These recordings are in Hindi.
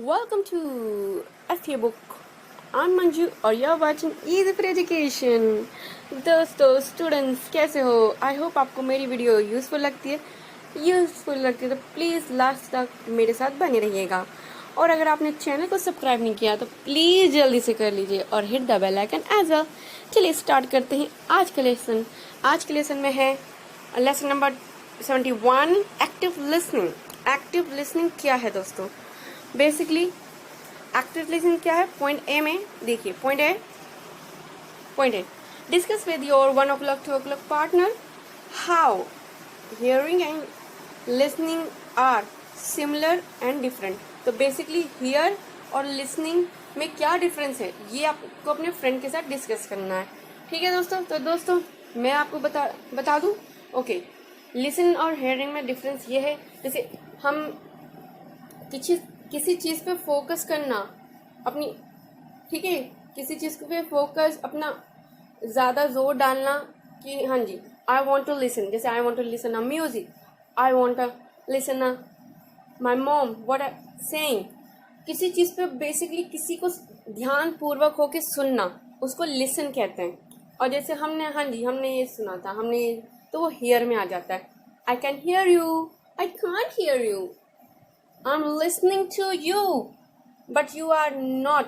Welcome to FA Book. I'm Manju और you're watching Easy for Education. दोस्तों स्टूडेंट्स कैसे हो? आई होप आपको मेरी वीडियो यूज़फुल लगती है तो प्लीज़ लास्ट तक मेरे साथ बने रहिएगा। और अगर आपने चैनल को सब्सक्राइब नहीं किया तो प्लीज़ जल्दी से कर लीजिए और hit the bell icon as well. चलिए स्टार्ट करते हैं आज का लेसन। आज के लेसन में है lesson number 71 active listening. Active listening क्या है दोस्तों? बेसिकली एक्टिव लिसनिंग क्या है? पॉइंट ए में देखिए, point A discuss with your 1 o'clock 2 o'clock partner how hearing and listening are similar and different. तो बेसिकली हियर और लिसनिंग में क्या डिफरेंस है ये आपको अपने फ्रेंड के साथ डिस्कस करना है। ठीक है दोस्तों? तो दोस्तों मैं आपको बता दूं। ओके, लिसन और हियरिंग में डिफरेंस ये है, जैसे हम किसी चीज़ पे फोकस करना अपनी, ठीक है, किसी चीज़ पे फोकस अपना ज़्यादा जोर डालना कि हाँ जी आई वॉन्ट टू लिसन, जैसे I want to listen a music, I want to listen a my mom what I saying. किसी चीज़ पे बेसिकली किसी को ध्यान पूर्वक होके सुनना उसको लिसन कहते हैं। और जैसे हमने ये सुना था, तो वो हियर में आ जाता है। I can hear you, I can't hear you, I'm listening to you, but you are not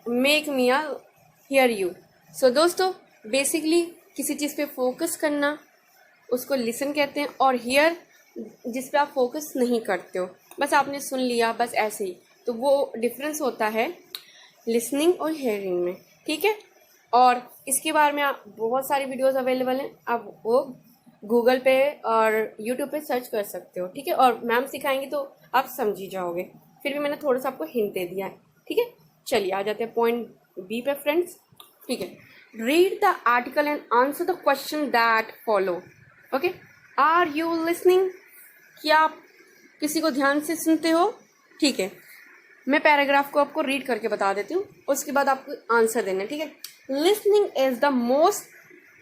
make me hear you. So दोस्तों बेसिकली किसी चीज़ पे फोकस करना उसको लिसन कहते हैं, और हियर जिस पे आप फोकस नहीं करते हो, बस आपने सुन लिया बस ऐसे ही, तो वो डिफरेंस होता है लिसनिंग और हियरिंग में। ठीक है, और इसके बारे में बहुत सारी वीडियोस अवेलेबल हैं, आप वो गूगल पे और यूट्यूब पे सर्च कर सकते हो। ठीक है, और मैम सिखाएंगे तो आप समझ ही जाओगे। फिर भी मैंने थोड़ा सा आपको हिंट दे दिया है। ठीक है, चलिए आ जाते हैं पॉइंट बी पे फ्रेंड्स। ठीक है, read the article and answer the question that follow. Okay, are you listening? क्या आप किसी को ध्यान से सुनते हो? ठीक है, मैं पैराग्राफ को आपको रीड करके बता देती हूँ, उसके बाद आपको आंसर देना है। ठीक है, listening is the most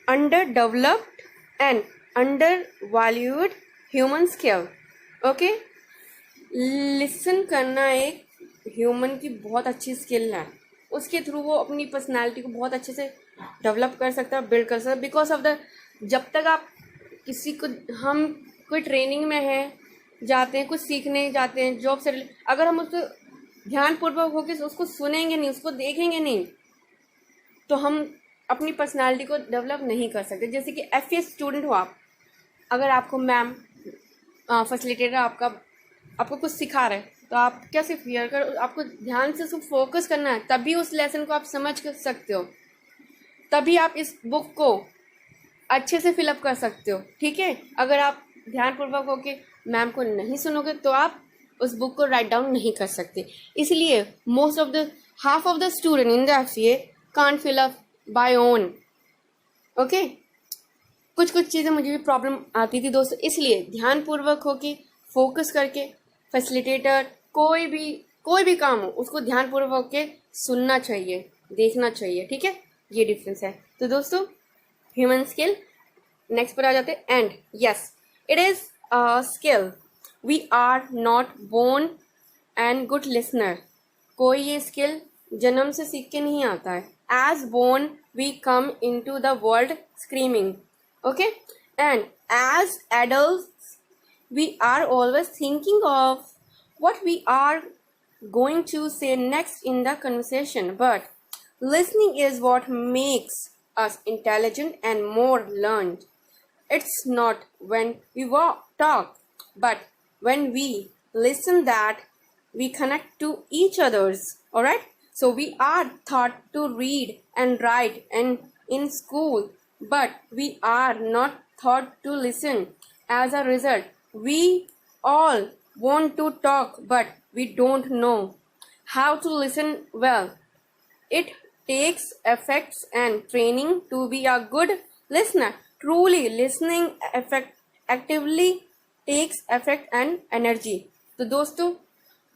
under developed and undervalued human skill. Okay, listen करना एक ह्यूमन की बहुत अच्छी स्किल है। उसके थ्रू वो अपनी पर्सनालिटी को बहुत अच्छे से डेवलप कर सकता है, बिल्ड कर सकता है। बिकॉज ऑफ द, जब तक आप हम कोई ट्रेनिंग में है, जाते हैं, कुछ सीखने जाते हैं, जॉब से, अगर हम उसको ध्यानपूर्वक होकर उसको सुनेंगे नहीं, उसको देखेंगे नहीं, तो हम अपनी पर्सनालिटी को डेवलप नहीं कर सकते। जैसे कि FA स्टूडेंट हो आप, अगर आपको मैम फैसिलिटेटर आपको कुछ सिखा रहे हैं, तो आप क्या सिर्फ हियर कर, आपको ध्यान से सिर्फ फोकस करना है, तभी उस लेसन को आप समझ सकते हो, तभी आप इस बुक को अच्छे से फिलअप कर सकते हो। ठीक है, अगर आप ध्यानपूर्वक होके मैम को नहीं सुनोगे तो आप उस बुक को राइट डाउन नहीं कर सकते। इसलिए half of the student in the FA can't fill up by own. Okay, कुछ चीज़ें मुझे भी प्रॉब्लम आती थी दोस्तों, इसलिए ध्यानपूर्वक होके फोकस करके फैसिलिटेटर कोई भी काम हो उसको ध्यानपूर्वक होके सुनना चाहिए, देखना चाहिए। ठीक है, ये डिफरेंस है। तो दोस्तों ह्यूमन स्किल नेक्स्ट पर आ जाते हैं। And yes, it is a skill, we are not born and good listener. कोई ये स्किल जन्म से सीख के नहीं आता है। As born we come into the world screaming. Okay, and as adults we are always thinking of what we are going to say next in the conversation, but listening is what makes us intelligent and more learned. It's not when we talk, but when we listen that we connect to each others. All right, so we are taught to read and write and in school, but we are not taught to listen. As a result, we all want to talk, but we don't know how to listen well. It takes effects and training to be a good listener. Truly listening actively takes effect and energy. तो दोस्तों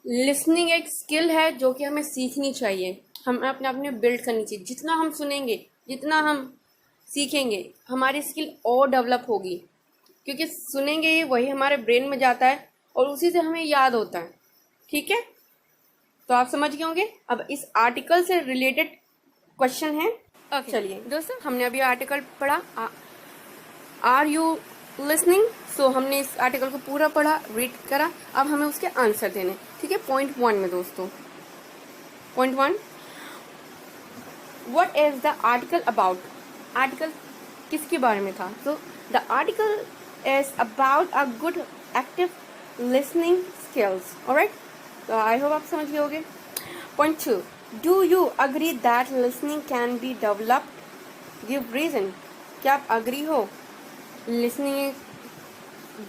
लिसनिंग एक स्किल है जो कि हमें सीखनी चाहिए, हमें अपने आप में बिल्ड करनी चाहिए। जितना हम सुनेंगे, जितना हम सीखेंगे, हमारी स्किल और डेवलप होगी, क्योंकि सुनेंगे ही वही हमारे ब्रेन में जाता है और उसी से हमें याद होता है। ठीक है, तो आप समझ गए होंगे। अब इस आर्टिकल से रिलेटेड क्वेश्चन है। चलिए दोस्तों, हमने अभी आर्टिकल पढ़ा, आर यू लिसनिंग। सो हमने इस आर्टिकल को पूरा पढ़ा, रीड करा, अब हमें उसके आंसर देने। ठीक है, पॉइंट 1 में दोस्तों, point 1, what is the article about. Article किसके बारे में था? तो the article is about a good active listening skills. Alright, तो आई होप आप समझ गए होंगे। Point 2, do you agree that listening can be developed, give reason. क्या आप अग्री हो लिसनिंग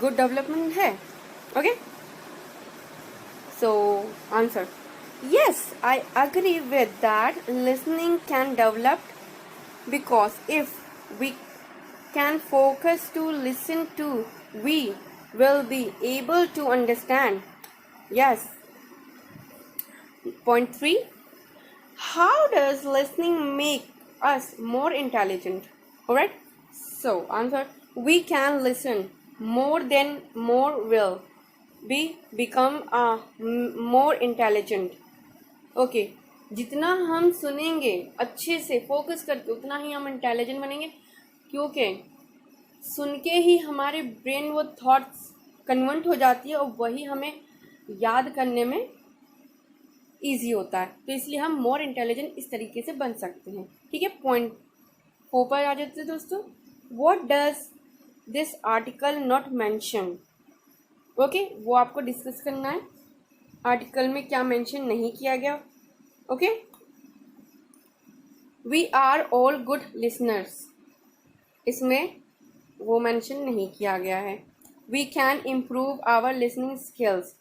गुड डेवलपमेंट है? Okay, so answer, yes, I agree with that. Listening can develop because if we can focus to listen to, we will be able to understand. Yes. Point 3, how does listening make us more intelligent? Alright, so answer, we can listen more than more will be become more intelligent. Okay, जितना हम सुनेंगे अच्छे से फोकस करके उतना ही हम इंटेलिजेंट बनेंगे, क्योंकि सुन के ही हमारे ब्रेन वो थॉट्स कन्वर्ट हो जाती है और वही हमें याद करने में इजी होता है। तो इसलिए हम मोर इंटेलिजेंट इस तरीके से बन सकते हैं। ठीक है, पॉइंट 4 पर आ जाते हैं दोस्तों। What does this article not mention. Okay, वो आपको डिस्कस करना है, आर्टिकल में क्या मेंशन नहीं किया गया। Okay, we are all good listeners, इसमें वो मेंशन नहीं किया गया है। We can improve our listening skills,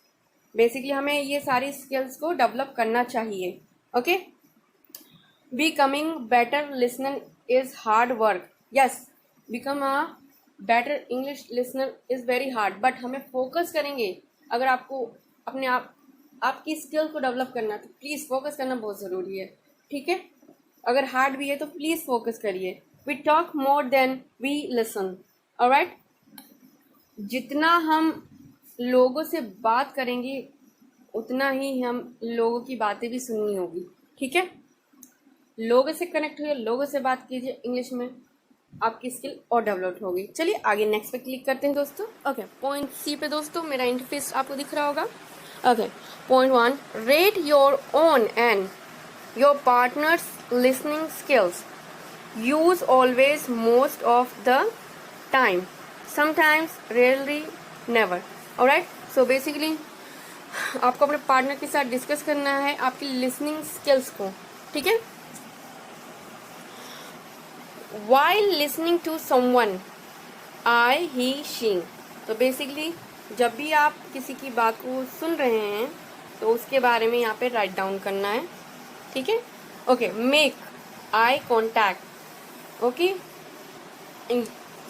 basically हमें ये सारी स्किल्स को डेवलप करना चाहिए। Okay, becoming better listener is hard work. Yes, become a better English listener is very hard, but हमें फोकस करेंगे। अगर आपको अपने आपकी स्किल को डेवलप करना तो प्लीज़ फोकस करना बहुत ज़रूरी है। ठीक है, अगर हार्ड भी है तो प्लीज़ फोकस करिए। We talk more than we listen. Alright, जितना हम लोगों से बात करेंगे उतना ही हम लोगों की बातें भी सुननी होगी। ठीक है, लोगों से कनेक्ट हुए, लोगों से बात कीजिए इंग्लिश में, आपकी स्किल और डेवलप होगी। चलिए आगे नेक्स्ट पे क्लिक करते हैं दोस्तों। ओके, पॉइंट सी पे दोस्तों मेरा इंटरफेस आपको दिख रहा होगा। Okay, point 1, rate your own and your partners listening skills. Use always, most of the time, sometimes, rarely, never. Alright, so basically आपको अपने पार्टनर के साथ डिस्कस करना है आपकी लिसनिंग स्किल्स को। ठीक है, while listening to someone, I, he, she। तो बेसिकली जब भी आप किसी की बात को सुन रहे हैं तो उसके बारे में यहाँ पे राइट डाउन करना है। ठीक है, okay, make eye contact. Okay,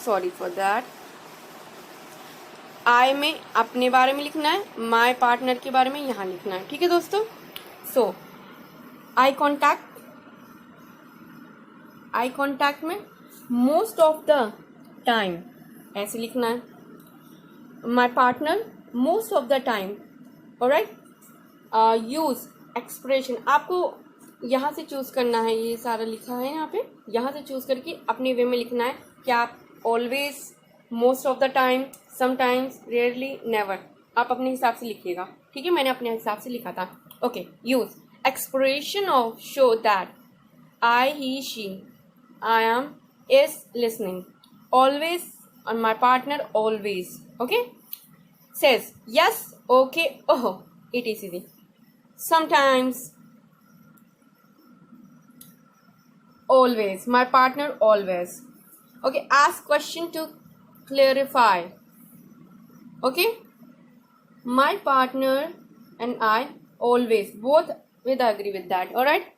sorry for that, I में अपने बारे में लिखना है, माई पार्टनर के बारे में यहाँ लिखना है। ठीक है दोस्तों, सो आई कॉन्टैक्ट में मोस्ट ऑफ द टाइम ऐसे लिखना है, my partner most of the time. Alright, use expression, आपको यहाँ से चूज करना है, ये सारा लिखा है यहाँ पे, यहाँ से चूज करके अपने वे में लिखना है कि आप always, most of the time, sometimes, rarely, never, आप अपने हिसाब से लिखिएगा। ठीक है, मैंने अपने हिसाब से लिखा था। Okay, use expression of show that I, he, she, I am, is listening. Always, and my partner always. Okay? Says yes, okay, oh, etc. Sometimes, always, my partner always. Okay, ask question to clarify. Okay? My partner and I always, both will agree with that. Alright?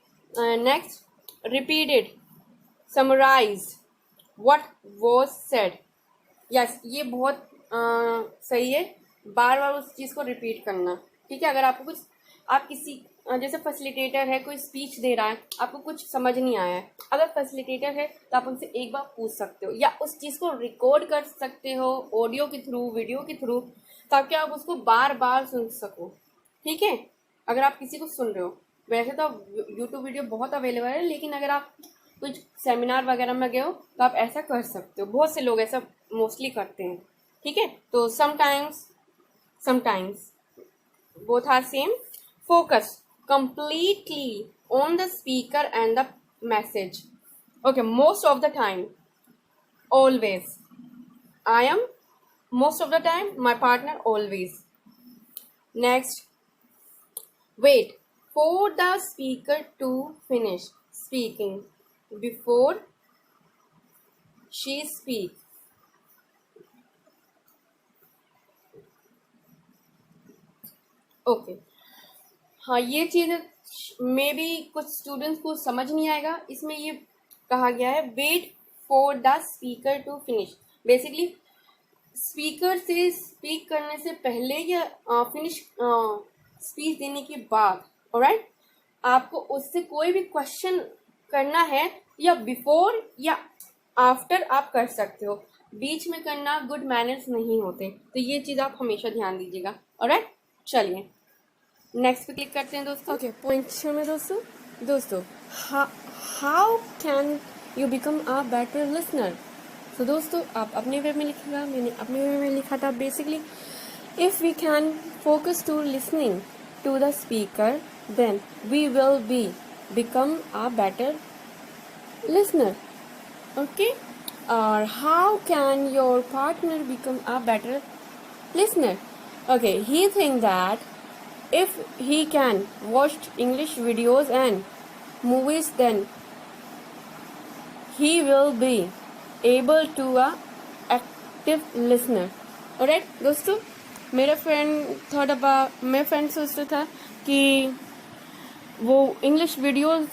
Next, repeated. Summarise what was said. Yes, ये बहुत सही है, बार बार उस चीज़ को रिपीट करना। ठीक है, अगर आपको कुछ, आप किसी जैसे फैसिलिटेटर है, कोई स्पीच दे रहा है, आपको कुछ समझ नहीं आया है, अगर फैसिलिटेटर है तो आप उनसे एक बार पूछ सकते हो या उस चीज़ को रिकॉर्ड कर सकते हो ऑडियो के थ्रू, वीडियो के थ्रू, ताकि आप उसको बार बार सुन सको। ठीक है, अगर आप किसी को सुन रहे हो, वैसे तो यूट्यूब वीडियो बहुत अवेलेबल है, लेकिन अगर आप कुछ सेमिनार वगैरह में गए हो तो आप ऐसा कर सकते हो। बहुत से लोग ऐसा मोस्टली करते हैं। ठीक है, तो sometimes both are same. Focus completely on the speaker and the message. Okay, most of the time, always. I am most of the time, my partner always. Next, wait for the speaker to finish speaking before she speaks. Okay, हाँ ये चीज़ मे बी कुछ स्टूडेंट्स को समझ नहीं आएगा। इसमें ये कहा गया है wait for the speaker to finish. Basically speaker से स्पीक करने से पहले या फिनिश स्पीच देने के बाद, ऑलराइट, आपको उससे कोई भी क्वेश्चन करना है या बिफोर या आफ्टर आप कर सकते हो। बीच में करना गुड मैनर्स नहीं होते, तो ये चीज़ आप हमेशा ध्यान दीजिएगा। ऑलराइट, चलिए नेक्स्ट पे क्लिक करते हैं दोस्तों। ओके, पॉइंट में दोस्तों how can you become a better listener. तो दोस्तों आप अपने वे में लिखिएगा, मैंने अपने वे में लिखा था। Basically if we can focus to listening to the speaker then we will be become a better listener. Okay, और how can your partner become a better listener? Okay, he think that if he can watch English videos and movies, then he will be able to a active listener. Alright दोस्तों, मेरा फ्रेंड सोचता था कि वो इंग्लिश वीडियोस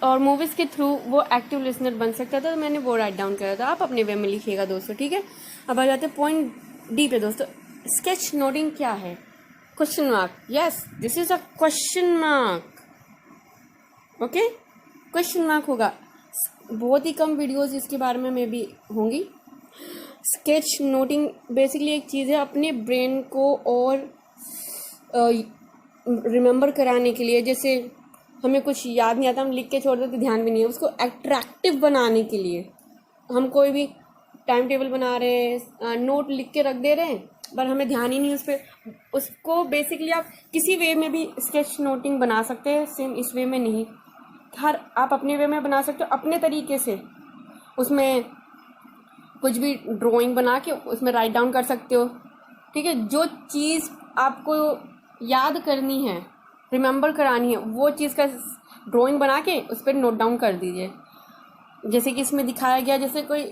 और मूवीज के थ्रू वो एक्टिव लिसनर बन सकता था, तो मैंने वो राइट डाउन करा था। आप अपने वे में लिखिएगा दोस्तों। ठीक है, अब आ जाते हैं पॉइंट डी पे दोस्तों। स्केच नोटिंग क्या है? Question mark. Yes, this is a question mark. Okay, question mark होगा। बहुत ही कम वीडियोस इसके बारे में भी होंगी। स्केच नोटिंग बेसिकली एक चीज़ है अपने ब्रेन को और रिमेंबर कराने के लिए। जैसे हमें कुछ याद नहीं आता, हम लिख के छोड़ देते, ध्यान भी नहीं है, उसको अट्रैक्टिव बनाने के लिए हम कोई भी टाइम टेबल बना रहे हैं, नोट लिख के रख दे रहे हैं, पर हमें ध्यान ही नहीं उस पर। उसको बेसिकली आप किसी वे में भी स्केच नोटिंग बना सकते हैं, सेम इस वे में नहीं। हर आप अपने वे में बना सकते हो अपने तरीके से। उसमें कुछ भी ड्राइंग बना के उसमें राइट डाउन कर सकते हो। ठीक है, जो चीज़ आपको याद करनी है, रिमेंबर करानी है, वो चीज़ का ड्राइंग बना के उस पर नोट डाउन कर दीजिए। जैसे कि इसमें दिखाया गया, जैसे कोई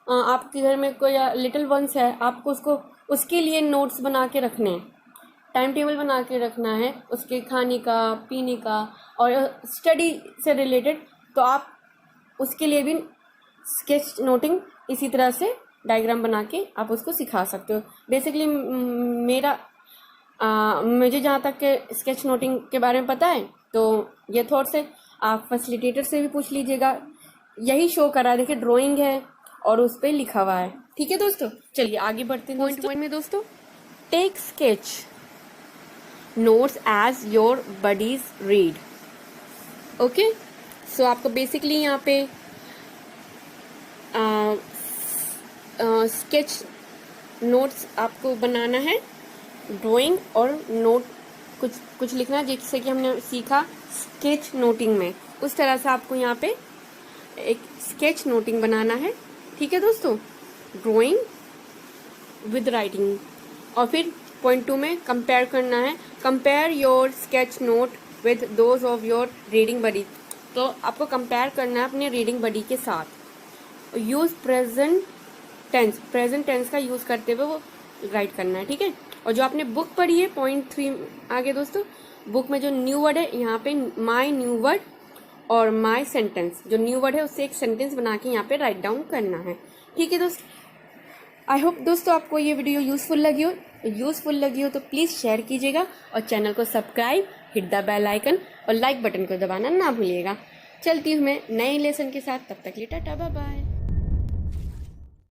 आपके घर में कोई लिटिल वंस है, आपको उसके लिए नोट्स बना के रखने हैं, टाइम टेबल बना के रखना है उसके खाने का, पीने का और स्टडी से रिलेटेड, तो आप उसके लिए भी स्केच नोटिंग इसी तरह से डायग्राम बना के आप उसको सिखा सकते हो। बेसिकली मुझे जहाँ तक के स्केच नोटिंग के बारे में पता है, तो ये थॉट्स है। आप फैसिलिटेटर से भी पूछ लीजिएगा, यही शो करा है, देखिए ड्राइंग है और उस पर लिखा हुआ है। ठीक है दोस्तों, चलिए आगे बढ़ते हैं। पॉइंट में दोस्तों, take sketch notes as your buddies read. Okay, so आपको बेसिकली यहाँ पे स्केच नोट्स आपको बनाना है, ड्राइंग और नोट कुछ लिखना है, जैसे कि हमने सीखा स्केच नोटिंग में, उस तरह से आपको यहाँ पे एक स्केच नोटिंग बनाना है। ठीक है दोस्तों, ड्राइंग विद राइटिंग। और फिर पॉइंट 2 में कंपेयर करना है, compare your sketch note with those of your reading buddy. तो आपको कंपेयर करना है अपने रीडिंग बडी के साथ। यूज़ प्रेजेंट टेंस का यूज़ करते हुए वो राइट करना है। ठीक है, और जो आपने बुक पढ़ी है, पॉइंट 3 आगे दोस्तों, बुक में जो न्यू वर्ड है, यहाँ पे माई न्यू वर्ड और माई सेंटेंस, जो न्यू वर्ड है उससे एक सेंटेंस बना के यहाँ पे राइट डाउन करना है। ठीक है दोस्तों, आई होप दोस्तों आपको ये वीडियो यूज़फुल लगी हो तो प्लीज़ शेयर कीजिएगा और चैनल को subscribe, hit the bell icon और लाइक बटन को दबाना ना भूलिएगा। चलती हूँ मैं नए लेसन के साथ, तब तक लिए टाटा बाय बाय।